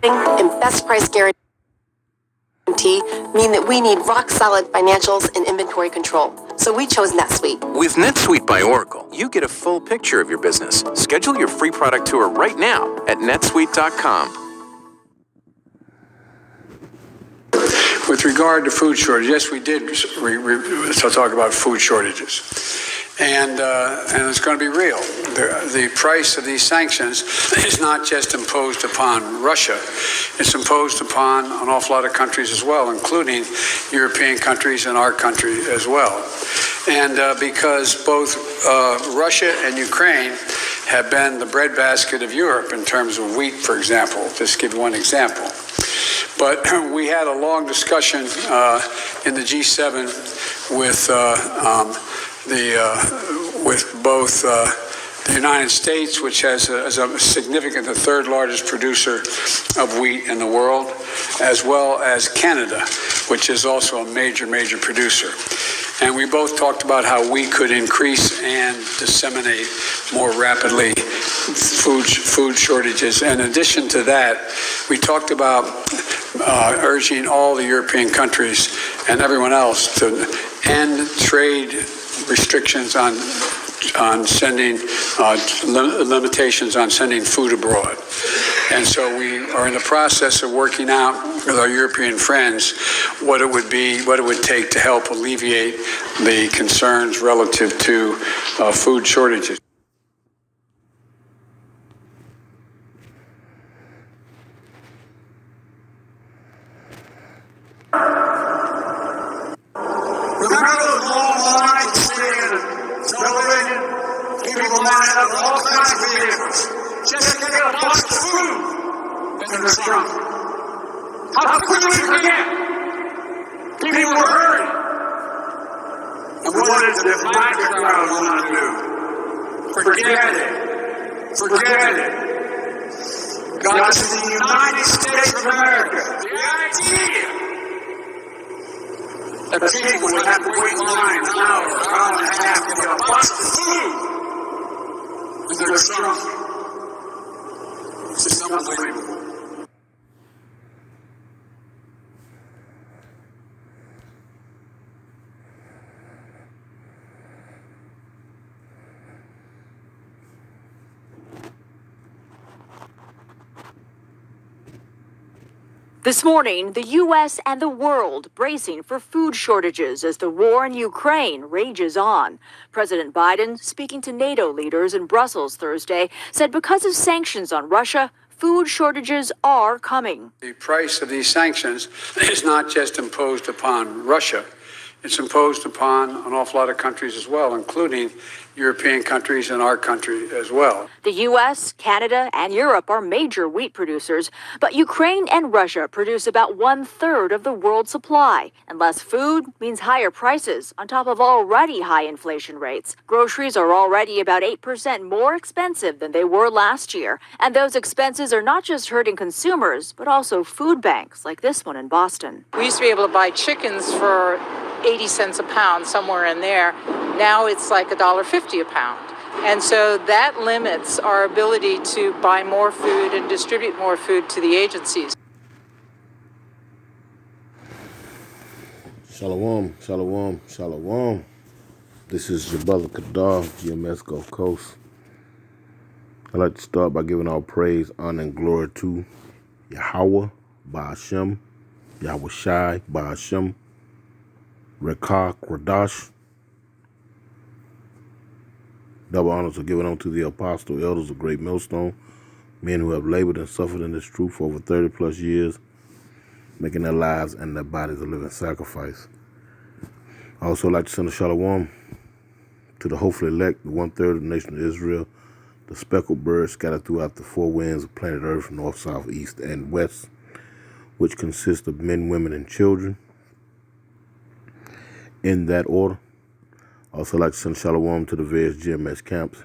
and best price guarantee mean that we need rock-solid financials and inventory control. So we chose NetSuite. With NetSuite by Oracle, you get a full picture of your business. Schedule your free product tour right now at netsuite.com. With regard to food shortages, yes, we did talk about food shortages. And it's going to be real. The price of these sanctions is not just imposed upon Russia. It's imposed upon an awful lot of countries as well, including European countries and our country as well. And because both Russia and Ukraine have been the breadbasket of Europe in terms of wheat, for example, just to give one example. But we had a long discussion in the G7 with both the United States, which is a significant, the third largest producer of wheat in the world, as well as Canada, which is also a major producer. And we both talked about how we could increase and disseminate more rapidly food shortages. In addition to that, we talked about urging all the European countries and everyone else to end trade restrictions on sending limitations on sending food abroad. And so we are in the process of working out with our European friends what it would take to help alleviate the concerns relative to food shortages. Remember those long lines of television? People lined up all kinds of vehicles just to get a box of food in their trunk. How quickly we forget? People were hurrying. And what is it that my crowd want to do? Forget it. Forget it. God, this is the United States of America. The idea that people would have to wait in line an hour and a half to get a box of food in their trunk. It's just unbelievable. This morning, the U.S. and the world bracing for food shortages as the war in Ukraine rages on. President Biden, speaking to NATO leaders in Brussels Thursday, said because of sanctions on Russia, food shortages are coming. The price of these sanctions is not just imposed upon Russia. It's imposed upon an awful lot of countries as well, including European countries and our country as well. The U.S., Canada, and Europe are major wheat producers, but Ukraine and Russia produce about 1/3 of the world's supply. And less food means higher prices on top of already high inflation rates. Groceries are already about 8% more expensive than they were last year. And those expenses are not just hurting consumers, but also food banks like this one in Boston. We used to be able to buy chickens for 80 cents a pound, somewhere in there. Now it's like $1.50 a pound. And so that limits our ability to buy more food and distribute more food to the agencies. Shalom, shalom, shalom. This is your brother Kadar, GMS Gulf Coast. I'd like to start by giving all praise, honor, and glory to Yahweh, Ba'ashem, Yahweh Shai, Ba'ashem, Rekah Kradash. Double honors are given unto the apostle, elders of Great Millstone, men who have labored and suffered in this truth for over 30 plus years, making their lives and their bodies a living sacrifice. I also like to send a shalom to the hopefully elect, the 1/3 of the nation of Israel, the speckled birds scattered throughout the four winds of planet Earth, north, south, east, and west, which consist of men, women, and children, in that order. I also like to send shalom to the various GMS camps,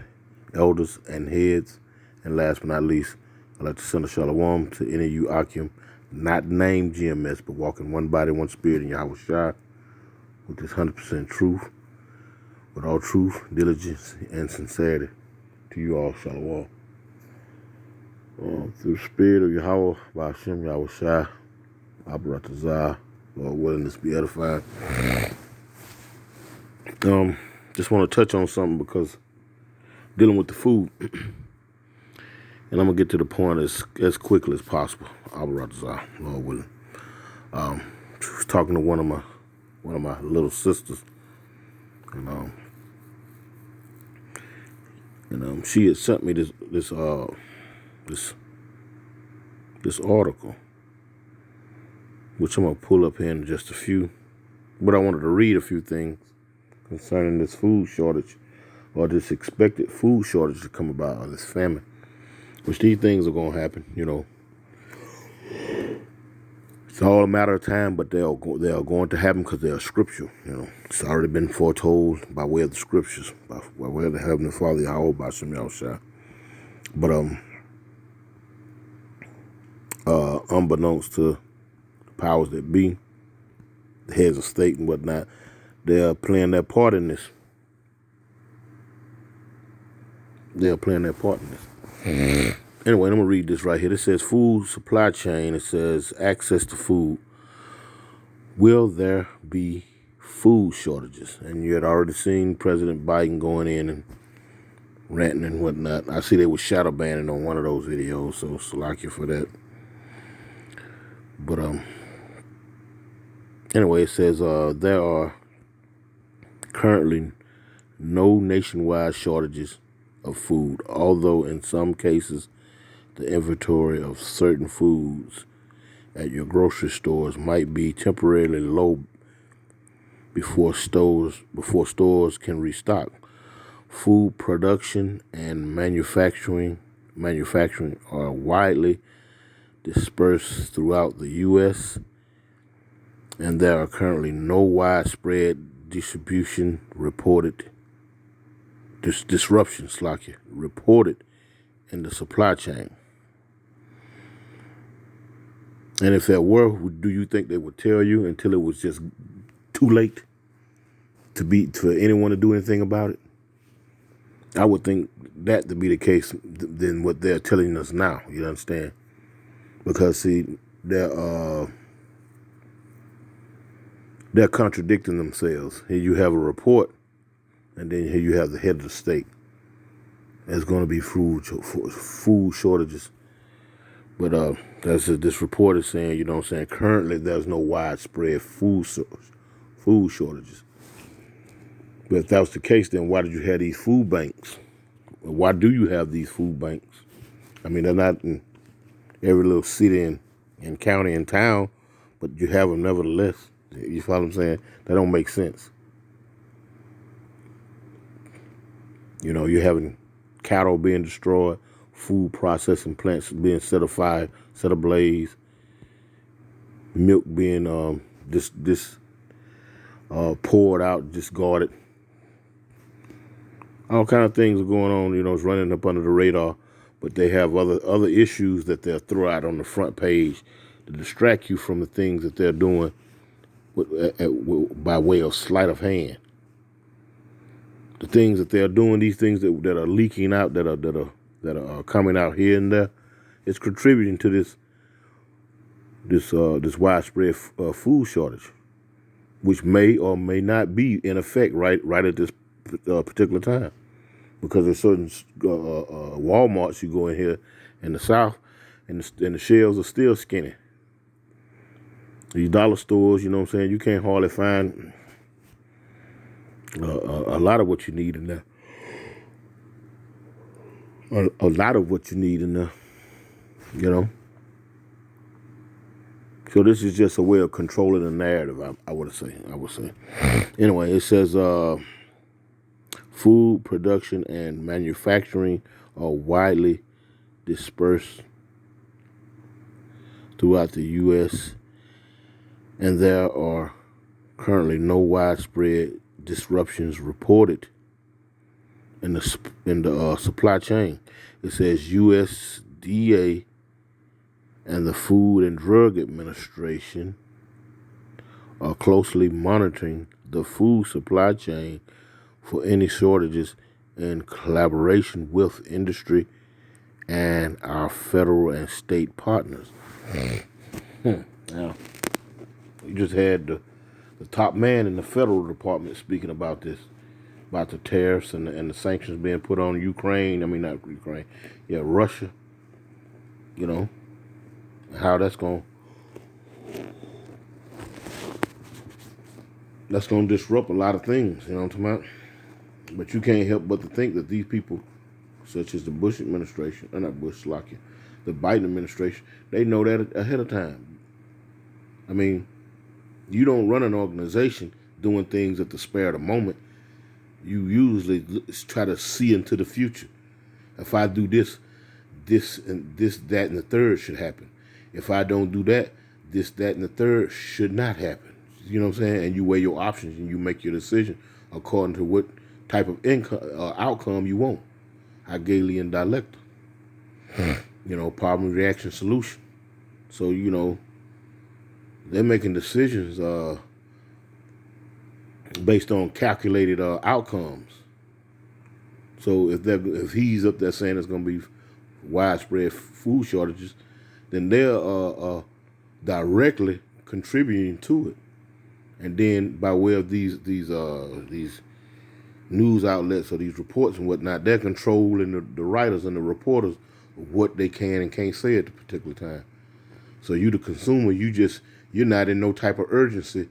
elders, and heads. And last but not least, I'd like to send a shalom to any of you Akim, not named GMS, but walking one body, one spirit in Yahweh Shai, with this 100% truth, with all truth, diligence, and sincerity. To you all, shalom. Through the spirit of Yahweh, by Hashem Yahweh Shai, Abaratazah, Lord willing, this be edified. Just want to touch on something because dealing with the food, and I'm gonna get to the point as quickly as possible. Abaratazah, Lord willing. I was talking to one of my little sisters, and she had sent me this article, which I'm gonna pull up here in just a few. But I wanted to read a few things concerning this food shortage, or this expected food shortage to come about, or this famine. Which these things are gonna happen, It's all a matter of time, but they are going to happen because they are scriptural. It's already been foretold by way of the scriptures, by way of the Heavenly Father, Yahweh, by Shem Yahushua. But unbeknownst to the powers that be, the heads of state and whatnot, they're playing their part in this. Anyway, I'm going to read this right here. It says food supply chain. It says access to food. Will there be food shortages? And you had already seen President Biden going in and ranting and whatnot. I see they were shadow banning on one of those videos, so salakia for that. But anyway, it says there are currently no nationwide shortages of food, although in some cases the inventory of certain foods at your grocery stores might be temporarily low before stores can restock. Food production and manufacturing are widely dispersed throughout the U.S., and there are currently no widespread disruptions reported in the supply chain. And if there were, do you think they would tell you until it was just too late for anyone to do anything about it? I would think that to be the case than what they're telling us now. You understand? Because see, they're contradicting themselves. Here you have a report, and then here you have the head of the state. There's going to be food shortages. But this report is saying, currently there's no widespread food shortages. But if that was the case, then why did you have these food banks? Why do you have these food banks? I mean, they're not in every little city and county and town, but you have them nevertheless. You follow what I'm saying? That don't make sense. You're having cattle being destroyed, food processing plants being set ablaze, milk being poured out, discarded. All kind of things are going on. It's running up under the radar, but they have other issues that they'll throw out on the front page to distract you from the things that they're doing by way of sleight of hand. The things that they're doing, these things that are leaking out, that are coming out here and there, it's contributing to this widespread food shortage, which may or may not be in effect right at this particular time, because there's certain Walmarts you go in here in the South, and the shelves are still skinny. These dollar stores, you can't hardly find a lot of what you need in there. A lot of what you need in there, So this is just a way of controlling the narrative, I would say. Anyway, it says food production and manufacturing are widely dispersed throughout the U.S., and there are currently no widespread disruptions reported in the supply chain. It says USDA and the Food and Drug Administration are closely monitoring the food supply chain for any shortages in collaboration with industry and our federal and state partners. Now, you just had the top man in the federal department speaking about this, about the tariffs and the sanctions being put on Ukraine. I mean, not Ukraine. Yeah, Russia. You know, how that's going to disrupt a lot of things. You know what I'm talking about? But you can't help but to think that these people, such as the Bush administration, or not Bush, Slovakia, the Biden administration, they know that ahead of time. I mean, you don't run an organization doing things at the spur of the moment. You usually try to see into the future. If I do this, that, and the third should happen. If I don't do that, this, that, and the third should not happen. You know what I'm saying? And you weigh your options and you make your decision according to what type of outcome you want. Hegelian dialectic. You know, problem, reaction, solution. So, you know, they're making decisions based on calculated outcomes. So if he's up there saying there's going to be widespread food shortages, then they're directly contributing to it. And then by way of these news outlets or these reports and whatnot, they're controlling the writers and the reporters what they can and can't say at the particular time. So you, the consumer, you're not in no type of urgency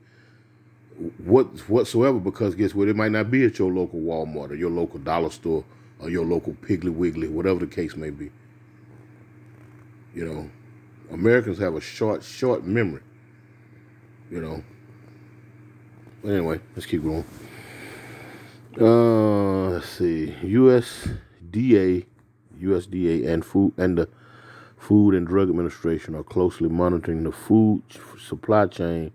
whatsoever, because guess what? It might not be at your local Walmart or your local dollar store or your local Piggly Wiggly, whatever the case may be. You know, Americans have a short memory. You know. But anyway, let's keep going. Let's see. USDA and the Food and Drug Administration are closely monitoring the food supply chain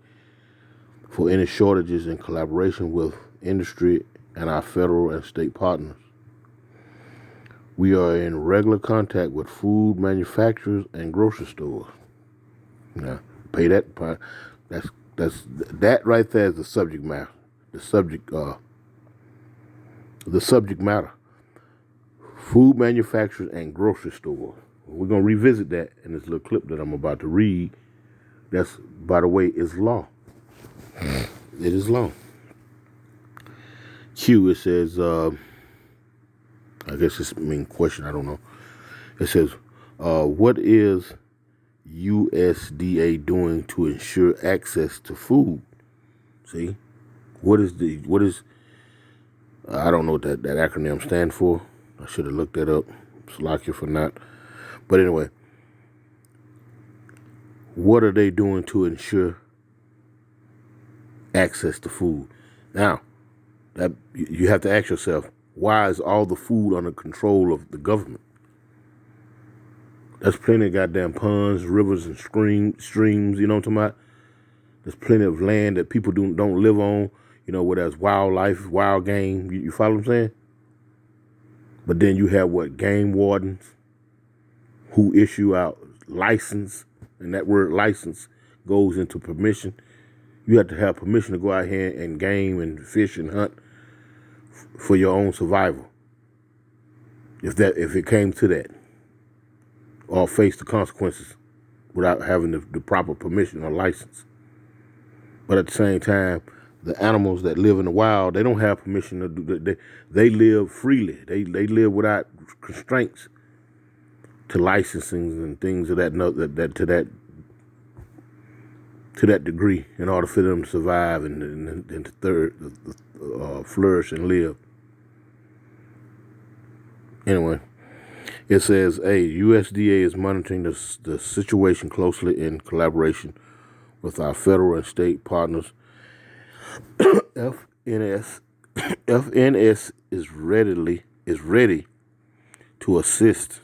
for any shortages in collaboration with industry and our federal and state partners. We are in regular contact with food manufacturers and grocery stores. Now, pay that part. That right there is the subject matter. The subject matter. Food manufacturers and grocery stores. We're gonna revisit that in this little clip that I'm about to read. That's, by the way, is law. It is law. Q, it says, I guess it's mean question, I don't know. It says, what is USDA doing to ensure access to food? See? What is I don't know what that acronym stands for. I should have looked that up. Slovakia for not. But anyway, what are they doing to ensure access to food? Now, that you have to ask yourself, why is all the food under control of the government? There's plenty of goddamn ponds, rivers, and streams, you know what I'm talking about? There's plenty of land that people don't live on, you know, where there's wildlife, wild game. You follow what I'm saying? But then you have game wardens who issue out license, and that word license goes into permission. You have to have permission to go out here and game and fish and hunt for your own survival. If it came to that, or face the consequences without having the proper permission or license. But at the same time, the animals that live in the wild, they don't have permission to do that. They live freely. They live without constraints to licensing and things of that to that degree, in order for them to survive and to flourish and live. Anyway, it says, USDA is monitoring the situation closely in collaboration with our federal and state partners. FNS is ready to assist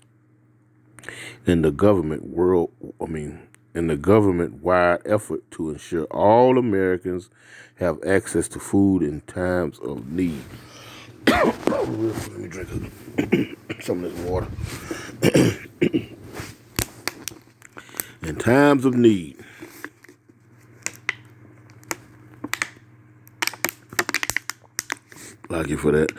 in the government-wide effort to ensure all Americans have access to food in times of need. Let me drink some of this water. In times of need. Like you for that.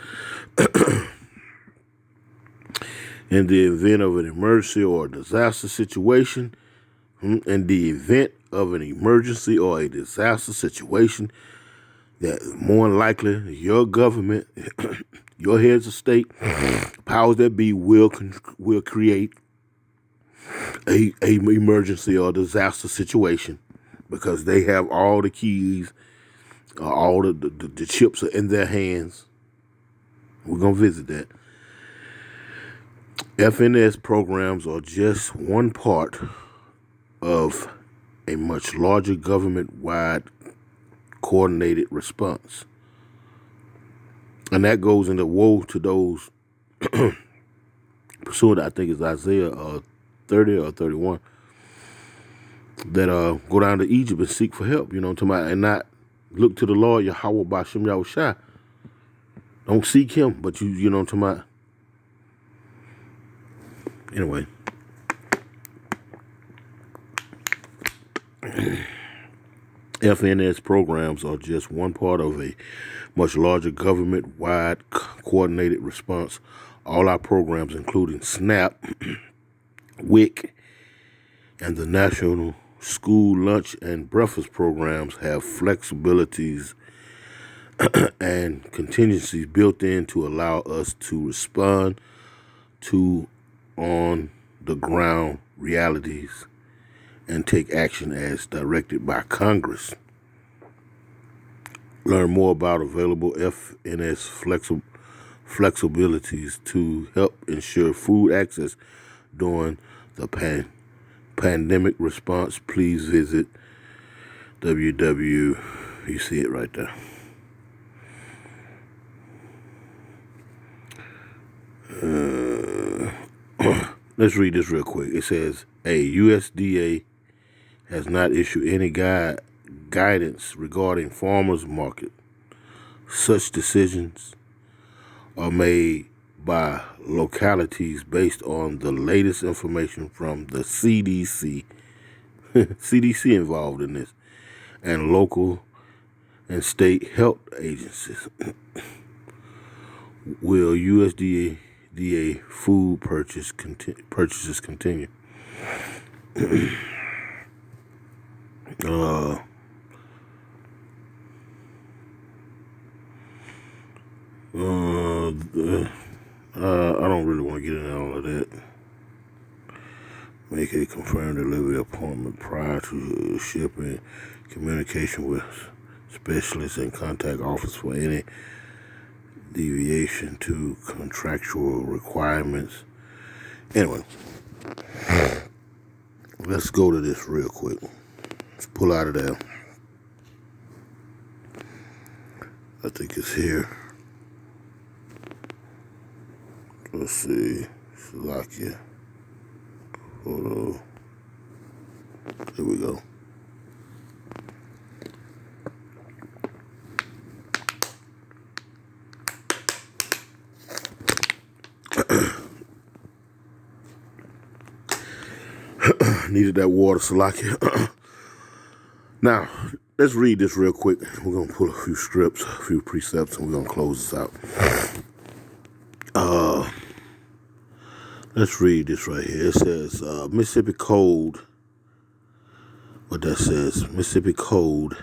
In the event of an emergency or a disaster situation, in the event of an emergency or a disaster situation, that more than likely your government, your heads of state, powers that be will create a emergency or disaster situation because they have all the keys, all the chips are in their hands. We're going to visit that. FNS programs are just one part of a much larger government-wide coordinated response. And that goes into woe to those pursuant, I think it's Isaiah 30 or 31, that go down to Egypt and seek for help, and not look to the Lord, Yahweh B'Shem Yahushua. Don't seek him, but anyway. FNS programs are just one part of a much larger government-wide coordinated response. All our programs, including SNAP, WIC, and the National School Lunch and Breakfast programs, have flexibilities and contingencies built in to allow us to respond to on-the-ground realities and take action as directed by Congress. Learn more about available FNS flexibilities to help ensure food access during the pandemic response. Please visit www. You see it right there. Let's read this real quick. It says, USDA has not issued any guidance regarding farmers market. Such decisions are made by localities based on the latest information from the CDC. CDC involved in this, and local and state health agencies. Will USDA food purchases continue? I don't really want to get into all of that. Make a confirmed delivery appointment prior to shipping. Communication with specialists and contact office for any deviation to contractual requirements. Anyway, let's go to this real quick. Let's pull out of there. I think it's here. Let's see. Slovakia. Hold on. Here we go. Needed that water, Slovakia. Now, let's read this real quick. We're going to pull a few strips, a few precepts, and we're going to close this out. Let's read this right here. It says, Mississippi Code, what that says, Mississippi Code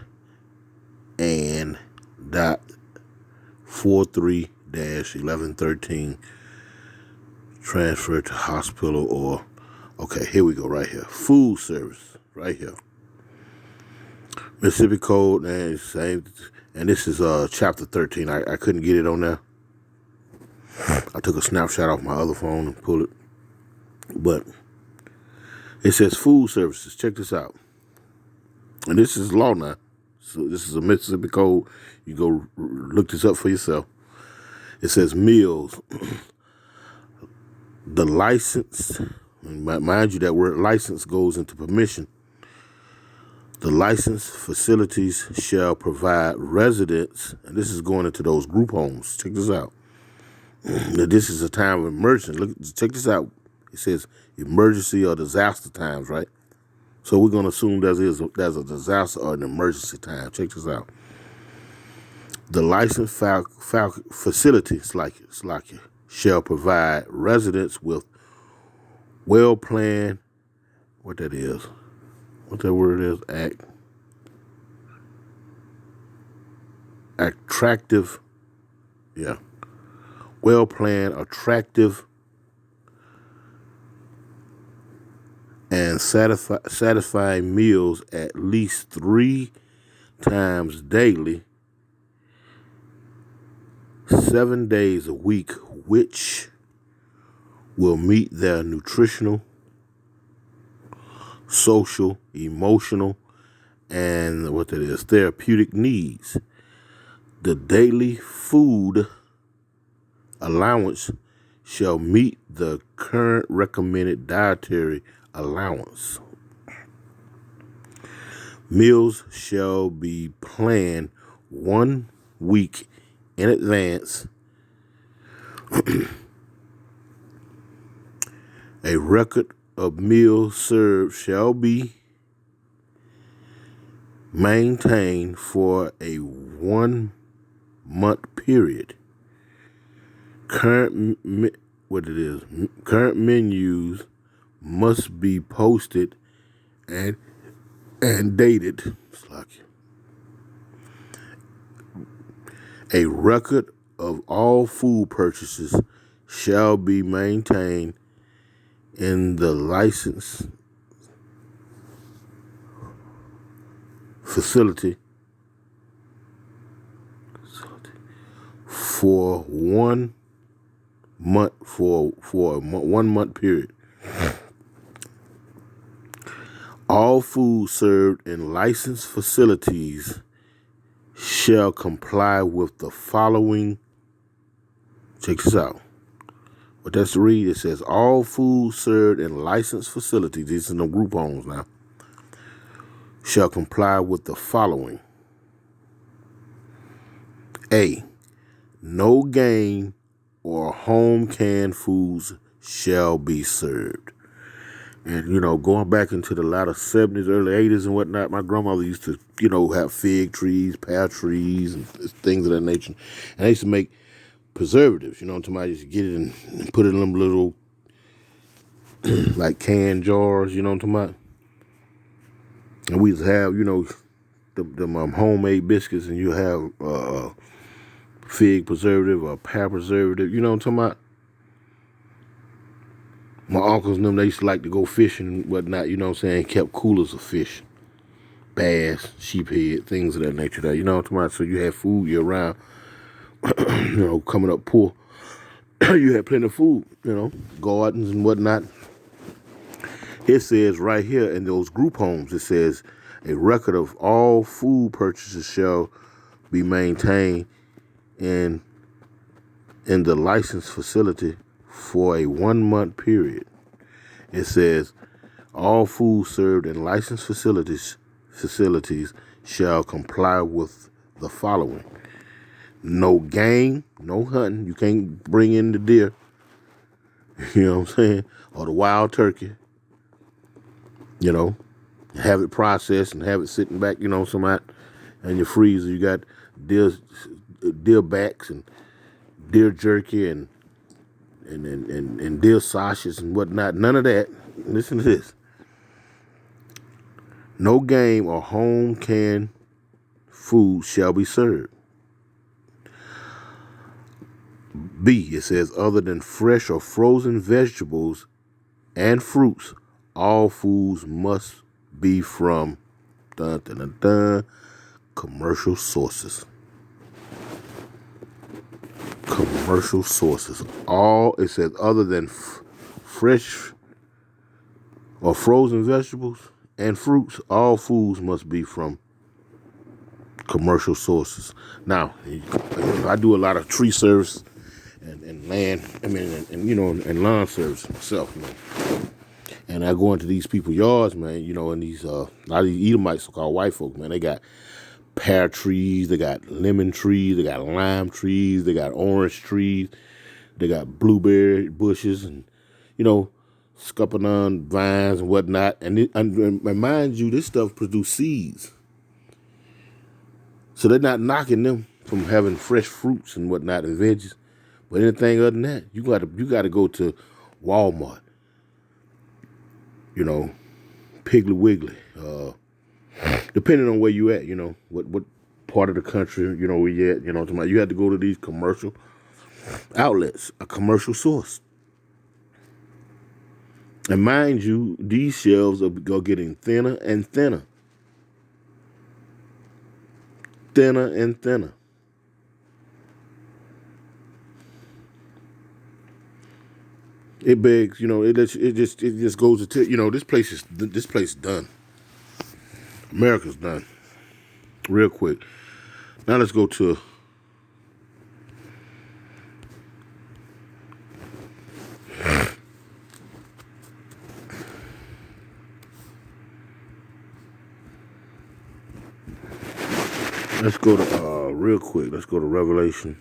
and .43-1113 transfer to hospital or, okay, here we go right here. Food service, right here. Mississippi Code and same, and this is chapter 13. I couldn't get it on there. I took a snapshot off my other phone and pulled it. But it says food services. Check this out. And this is law now. So this is a Mississippi Code. You go look this up for yourself. It says meals. The license, mind you, that word license goes into permission. The licensed facilities shall provide residents, and this is going into those group homes. Check this out. Now, this is a time of emergency. Look, check this out. It says emergency or disaster times, right? So we're going to assume there's a disaster or an emergency time. Check this out. The licensed facility, Slovakia, shall provide residents with well planned, what that word is, attractive, yeah, well planned, attractive, and satisfying meals at least 3 times daily, 7 days a week, which will meet their nutritional, social, emotional, and therapeutic needs. The daily food allowance shall meet the current recommended dietary allowance. Meals shall be planned 1 week in advance. A record of meals served shall be maintained for a 1-month period. Current menus must be posted and dated. A record of all food purchases shall be maintained in the licensed facility for 1 month for a 1-month period. All food served in licensed facilities shall comply with the following. Check this out. What that's to read, it says all food served in licensed facilities, these are no group homes now, shall comply with the following. A, no game or home canned foods shall be served. And, going back into the latter 70s, early 80s and whatnot, my grandmother used to, have fig trees, pear trees, and things of that nature. And they used to make preservatives, somebody used to get it and put it in them little, like canned jars, what I'm talking about? And we used to have, the homemade biscuits, and you have fig preservative or pear preservative, what I'm talking about? My uncles and them, they used to like to go fishing and whatnot, kept coolers of fish, bass, sheephead, things of that nature there, what I'm talking about? So you had food year round, coming up poor. You had plenty of food, gardens and whatnot. It says right here in those group homes, it says a record of all food purchases shall be maintained in the licensed facility for a 1-month period. It says all food served in licensed facilities shall comply with the following. No game, no hunting. You can't bring in the deer, or the wild turkey, have it processed and have it sitting back, somewhat in your freezer. You got deer backs and deer jerky and deer sausages and whatnot. None of that. Listen to this. No game or home canned food shall be served. B, it says other than fresh or frozen vegetables and fruits, all foods must be from commercial sources. Commercial sources. It says other than fresh or frozen vegetables and fruits, all foods must be from commercial sources. Now, I do a lot of tree service and land, and lawn service myself, And I go into these people's yards, man, and these, a lot of these Edomites, so-called white folks, man, they got pear trees, they got lemon trees, they got lime trees, they got orange trees, they got blueberry bushes, and, scuppernong vines and whatnot. And mind you, this stuff produce seeds. So they're not knocking them from having fresh fruits and whatnot and veggies. But anything other than that, you got to go to Walmart, you know, Piggly Wiggly, depending on where you at, you know, what part of the country, you know, where you at, you know, you had to go to these commercial outlets, a commercial source. And mind you, these shelves are getting thinner and thinner. Thinner and thinner. It begs, you know, it just goes to tell, you know, this place is done. America's done. Real quick. Now let's go to real quick. Let's go to Revelation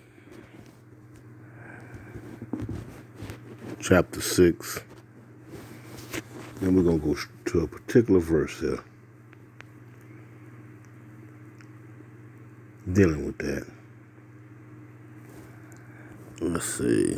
chapter 6. And we're gonna go to a particular verse here. Dealing with that. Let's see.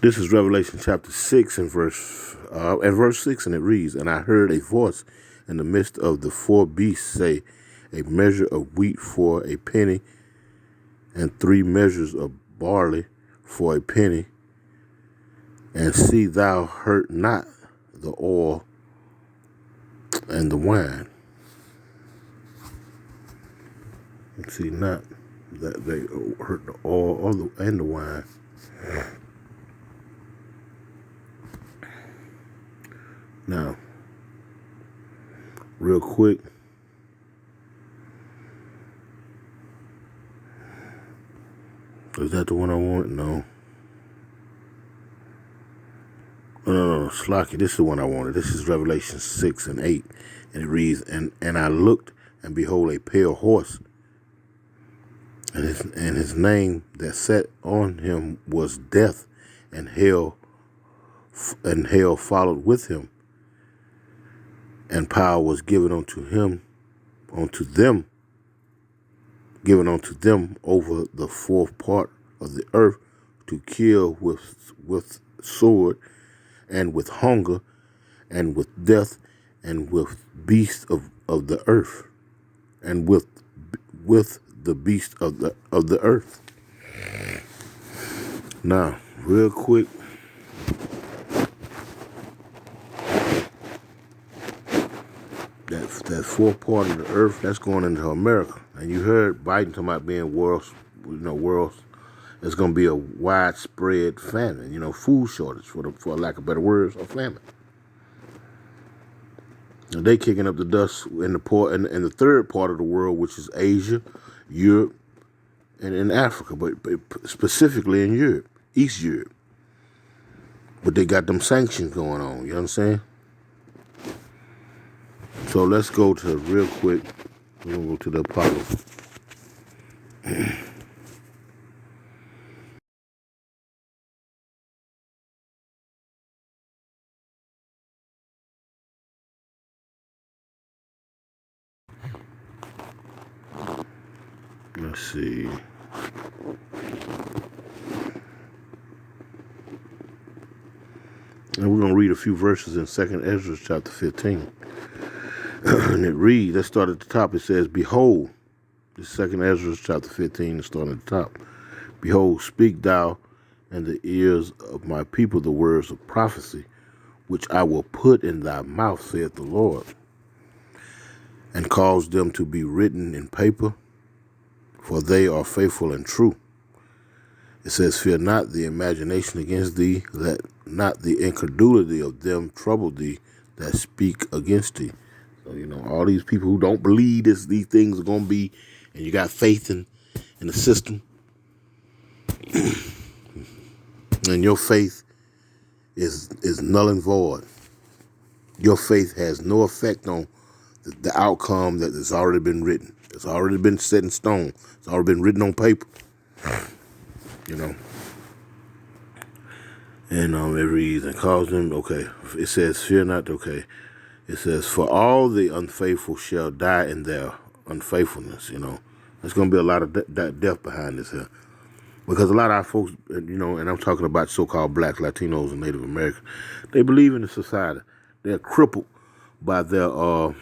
This is Revelation chapter 6 and verse 6, and it reads, "And I heard a voice in the midst of the four beasts say, a measure of wheat for a penny, and 3 measures of barley for a penny, and see thou hurt not the oil and the wine." And see not that they hurt the oil and the wine. Now, real quick, is that the one I want? No. No, Slocky, this is the one I wanted. This is Revelation 6 and 8. And it reads, And I looked, and behold, a pale horse. And his name that sat on him was Death, and hell followed with him. And power was given unto them over the fourth part of the earth, to kill with sword, and with hunger, and with death, and with beasts of the earth, and with the beasts of the earth. Now, real quick, that fourth part of the earth, that's going into America. And you heard Biden talking about being world's, it's going to be a widespread famine, food shortage, for lack of better words, or famine. And they kicking up the dust in the third part of the world, which is Asia, Europe, and in Africa, but specifically in Europe, East Europe. But they got them sanctions going on, you know what I'm saying? So let's go to, real quick, we're going to go to the Apollo. Let's see. And we're going to read a few verses in 2nd Ezra chapter 15. And it reads, let's start at the top. It says, "Behold," this is 2nd Ezra chapter 15, and starting at the top. "Behold, speak thou in the ears of my people the words of prophecy, which I will put in thy mouth, saith the Lord, and cause them to be written in paper, for they are faithful and true." It says, "Fear not the imagination against thee, let not the incredulity of them trouble thee that speak against thee." So, all these people who don't believe these things are going to be, and you got faith in the system, and your faith is null and void. Your faith has no effect on the outcome that has already been written. It's already been set in stone. It's already been written on paper. And it reads, and cause them, okay, it says, fear not, okay. It says, for all the unfaithful shall die in their unfaithfulness, There's going to be a lot of death behind this here. Because a lot of our folks, and I'm talking about so-called blacks, Latinos, and Native Americans, they believe in the society. They're crippled by their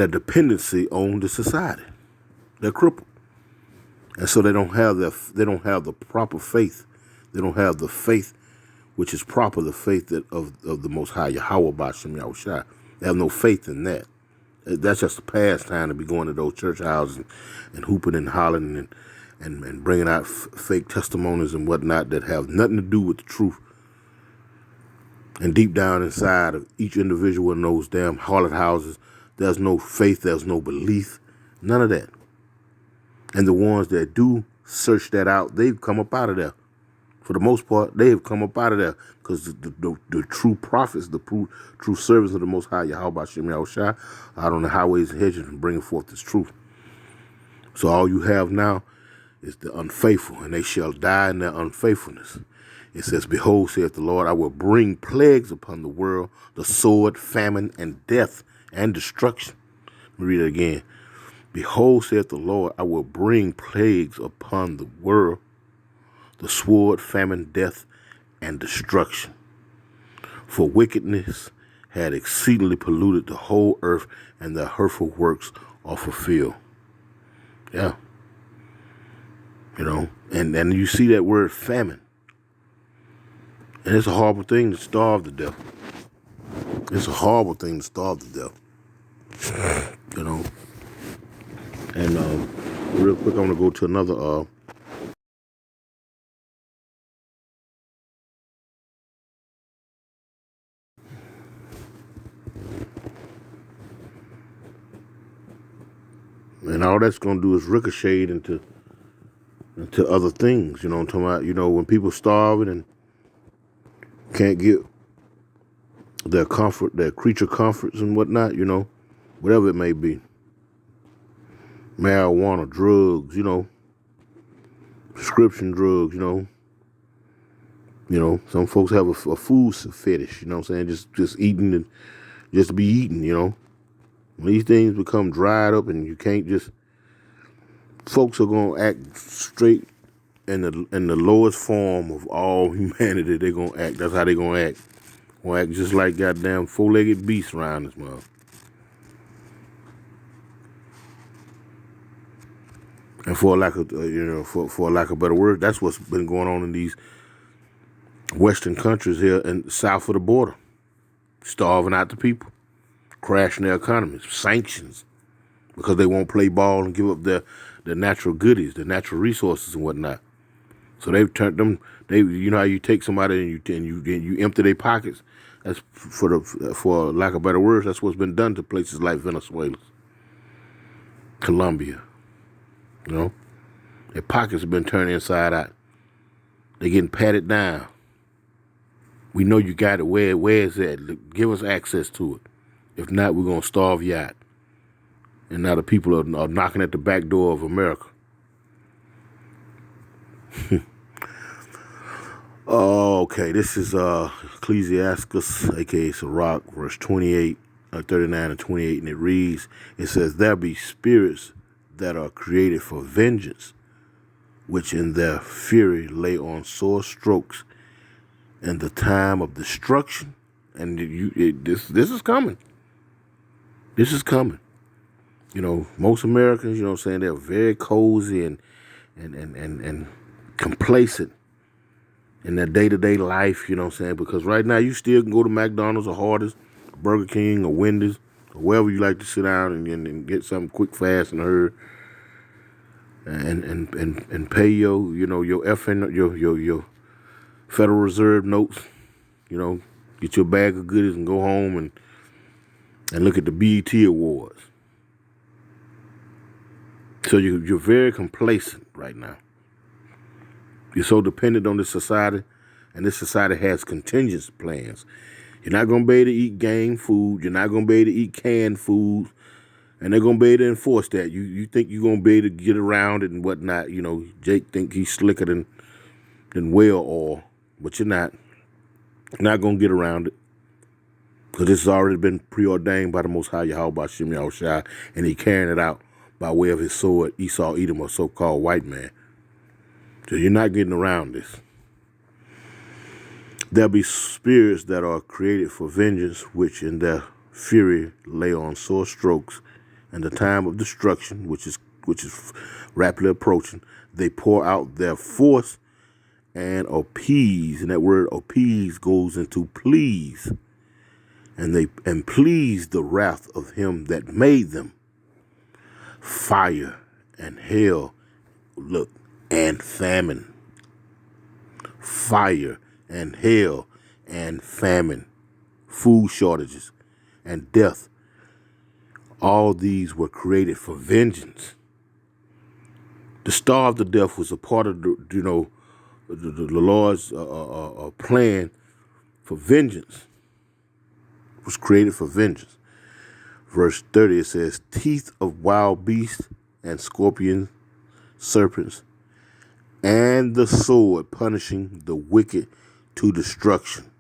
dependency on the society. They're crippled. And so they don't have the proper faith. They don't have the faith which is proper, the faith of the Most High, Yahweh B'Shem Yahushua. They have no faith in that. That's just a pastime to be going to those church houses and hooping and hollering and bringing out fake testimonies and whatnot that have nothing to do with the truth. And deep down inside of each individual in those damn harlot houses, there's no faith, there's no belief, none of that. And the ones that do search that out, they've come up out of there. For the most part, they have come up out of there because the true prophets, the true servants of the Most High, Yahweh B'Shem Yahushua, out on the highways and hedges and bringing forth this truth. So all you have now is the unfaithful, and they shall die in their unfaithfulness. It says, behold, saith the Lord, I will bring plagues upon the world, the sword, famine, and death, and destruction. Let me read it again. Behold, saith the Lord, I will bring plagues upon the world, the sword, famine, death, and destruction. For wickedness had exceedingly polluted the whole earth, and their hurtful works are fulfilled. Yeah. And you see that word famine. And it's a horrible thing to starve to death. It's a horrible thing to starve to death. And real quick, I'm going to go to another and all that's going to do is ricochet into other things, I'm talking about, when people starving and can't get their comfort, their creature comforts and whatnot, whatever it may be. Marijuana, drugs, prescription drugs, some folks have a food fetish, you know what I'm saying? Just eating and just to be eating, When these things become dried up and you can't just, folks are gonna act straight in the lowest form of all humanity. They're gonna act. That's how they're gonna act. Gonna act just like goddamn four-legged beasts around this mother. And for lack of for lack of better word, that's what's been going on in these Western countries here and south of the border, starving out the people, crashing their economies, sanctions, because they won't play ball and give up their natural goodies, their natural resources and whatnot. So they've turned them. How you take somebody and you empty their pockets. That's for lack of better words. That's what's been done to places like Venezuela, Colombia. Their pockets have been turned inside out. They're getting patted down. We know you got it. Where is it? Give us access to it. If not, we're gonna starve you out. And now the people are knocking at the back door of America. Okay, this is Ecclesiastes, aka Sirach, verse 39 and 28, and it reads, it says, there be spirits that are created for vengeance, which in their fury lay on sore strokes in the time of destruction. And this is coming. This is coming. Most Americans, they're very cozy and complacent in their day-to-day life, because right now you still can go to McDonald's or Hardee's, Burger King or Wendy's, or wherever you like to sit down and get something quick, fast, and hurry, and pay your Federal Reserve notes, get your bag of goodies and go home and look at the BET Awards. So you're very complacent right now. You're so dependent on this society, and this society has contingency plans. You're not going to be able to eat game food. You're not going to be able to eat canned food, and they're going to be able to enforce that. You think you're going to be able to get around it and whatnot. Jake think he's slicker than than whale oil, but you're not going to get around it because this has already been preordained by the Most High Yahweh Bashim Yahushua, and he carrying it out by way of his sword, Esau, Edom, or so-called white man. So you're not getting around this. There'll be spirits that are created for vengeance, which in their fury lay on sore strokes, and the time of destruction, which is rapidly approaching, they pour out their force and appease, and that word appease goes into please, and please the wrath of him that made them. Fire and hell, look, and famine. Fire and hell and famine, food shortages and death. All these were created for vengeance. The starve to death was a part of the Lord's plan for vengeance. It was created for vengeance. Verse 30, it says, teeth of wild beasts and scorpions, serpents, and the sword punishing the wicked to destruction.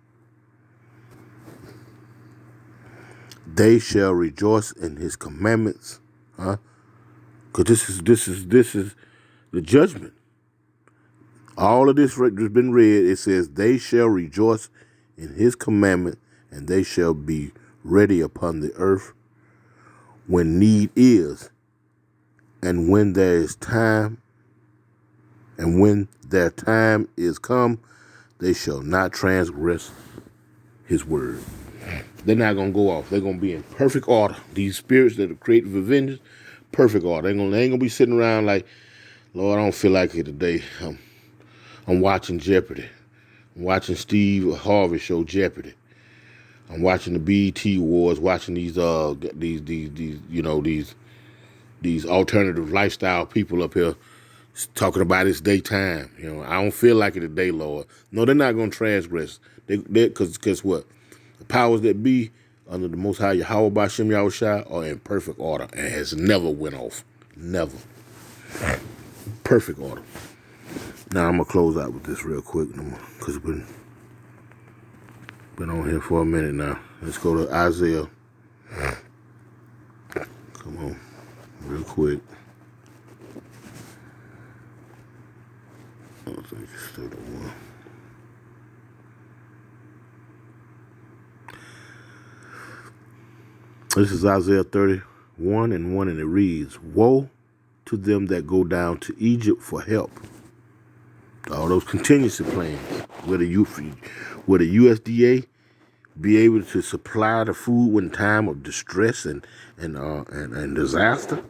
They shall rejoice in his commandments, because this is the judgment. All of this has been read. It says, they shall rejoice in his commandment, and they shall be ready upon the earth when need is, and when there is time, and when their time is come, they shall not transgress his word. They're not going to go off. They're going to be in perfect order. These spirits that are created for vengeance, perfect order. They ain't going to be sitting around like, Lord, I don't feel like it today. I'm watching Jeopardy. I'm watching Steve Harvey show Jeopardy. I'm watching the BET Awards, watching these alternative lifestyle people up here talking about it's daytime. I don't feel like it today, Lord. No, they're not going to transgress. Because guess what? The powers that be under the Most High Yahweh Bashim Yahushua are in perfect order and has never went off. Never. Perfect order. Now I'm going to close out with this real quick because we've been on here for a minute now. Let's go to Isaiah. Come on, real quick. I think it's still the one. This is Isaiah 31:1, and it reads, woe to them that go down to Egypt for help. All those contingency plans, where the USDA be able to supply the food in time of distress and disaster.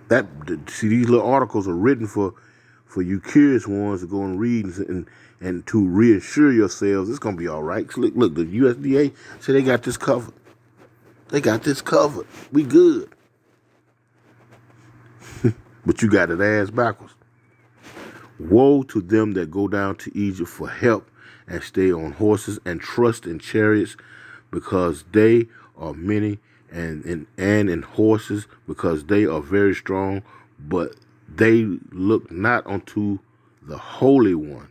These little articles are written for you curious ones to go and read and to reassure yourselves it's gonna be all right. Look, the USDA say they got this covered. They got this covered. We good. But you got it ass backwards. Woe to them that go down to Egypt for help and stay on horses and trust in chariots, because they are many, and in horses, because they are very strong, but they look not unto the Holy One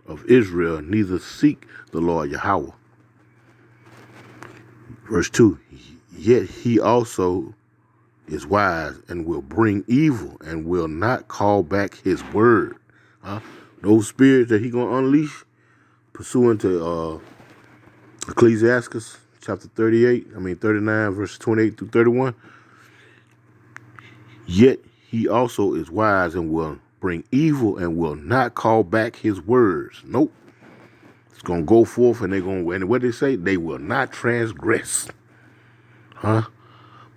of Israel, neither seek the Lord Yahweh. Verse 2, yet he also is wise and will bring evil and will not call back his word. Those spirits that he gonna unleash, pursuant to Ecclesiastes chapter 39, verses 28 through 31. Yet he also is wise and will bring evil and will not call back his words. Nope. It's gonna go forth and and what they say, they will not transgress.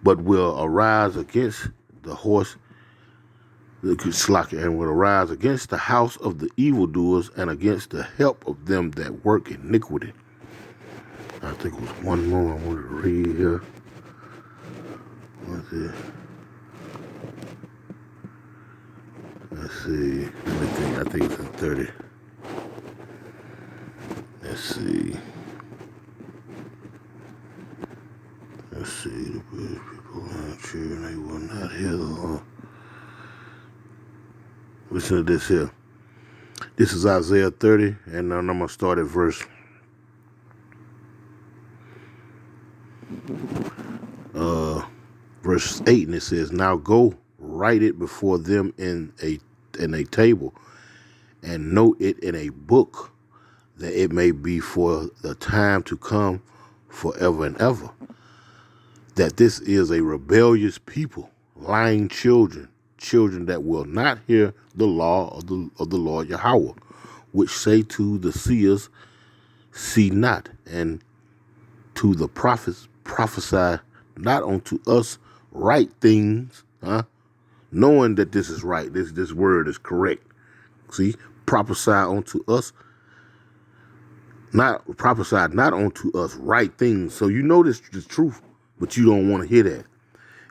But will arise against the horse, and will arise against the house of the evildoers and against the help of them that work iniquity. I think it was one more I wanted to read here. What's it? Let's see. I think it's in 30. Let's see. The British people are cheering, they will not hear the law. Listen to this here. This is Isaiah 30, and I'm going to start at verse 8, and it says, "Now go, write it before them in a table, and note it in a book, that it may be for the time to come forever and ever, that this is a rebellious people, lying children that will not hear the law of the Lord Yahweh, which say to the seers, see not, and to the prophets, prophesy not unto us right things, knowing that this is right, this word is correct. See, prophesy unto us, not unto us right things. So you know this is truth, but you don't want to hear that.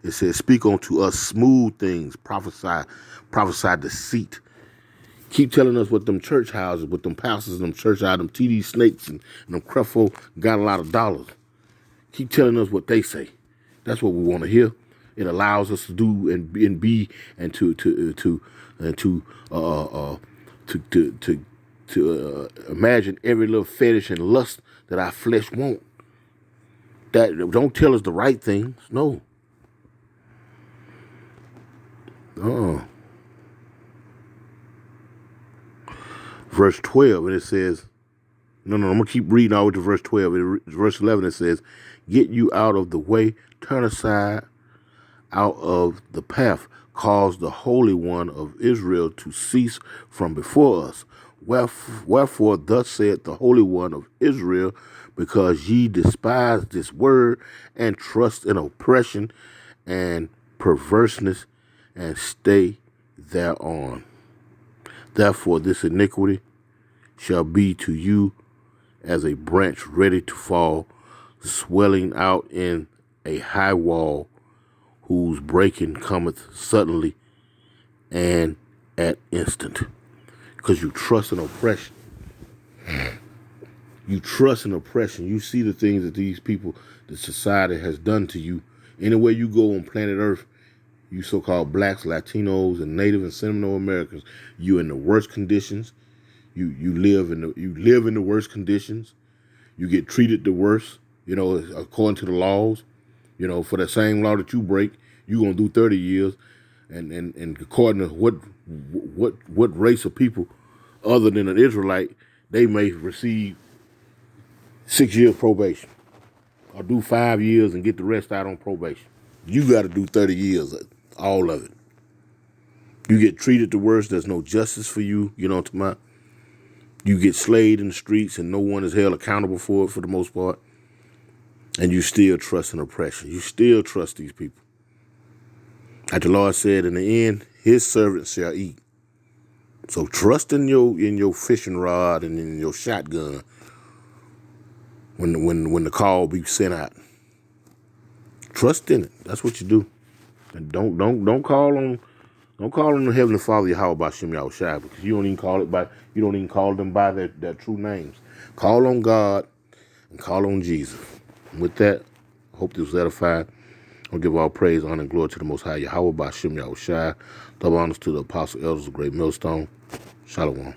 It says, speak unto us smooth things, prophesy deceit. Keep telling us what them church houses, what them pastors, them church houses, them TD Snakes and them Creflo got a lot of dollars. Keep telling us what they say. That's what we want to hear. It allows us to do and be and to imagine every little fetish and lust that our flesh want. That don't tell us the right things. No. Verse 12, and it says, no, I'm going to keep reading all the way to verse 12. Verse 11, it says, get you out of the way, turn aside out of the path, cause the Holy One of Israel to cease from before us. Wherefore, thus saith the Holy One of Israel, because ye despise this word, and trust in oppression and perverseness, and stay thereon. Therefore, this iniquity shall be to you as a branch ready to fall, swelling out in a high wall, whose breaking cometh suddenly and at instant. Because you trust in oppression. You trust in oppression. You see the things that these people, the society has done to you. Anywhere you go on planet Earth, you so-called blacks, Latinos, and Native and Seminole Americans, you in the worst conditions. You live in the worst conditions. You get treated the worst, according to the laws. For the same law that you break, you're gonna do 30 years. And according to what race of people other than an Israelite, they may receive 6 years probation. Or do 5 years and get the rest out on probation. You gotta do 30 years, all of it. You get treated the worst, there's no justice for you, you get slayed in the streets and no one is held accountable for it for the most part. And you still trust in oppression. You still trust these people. Like the Lord said, in the end, his servants shall eat. So trust in your fishing rod and in your shotgun when the call be sent out. Trust in it. That's what you do. And don't call on the Heavenly Father Yahweh B'Shem Yahushua, because you don't even call them by their true names. Call on God and call on Jesus. And with that, I hope this was edified. I'll give all praise, honor, and glory to the Most High Yahweh B'Shem Yahushua. Double honors to the apostle elders of Great Millstone. Shalom.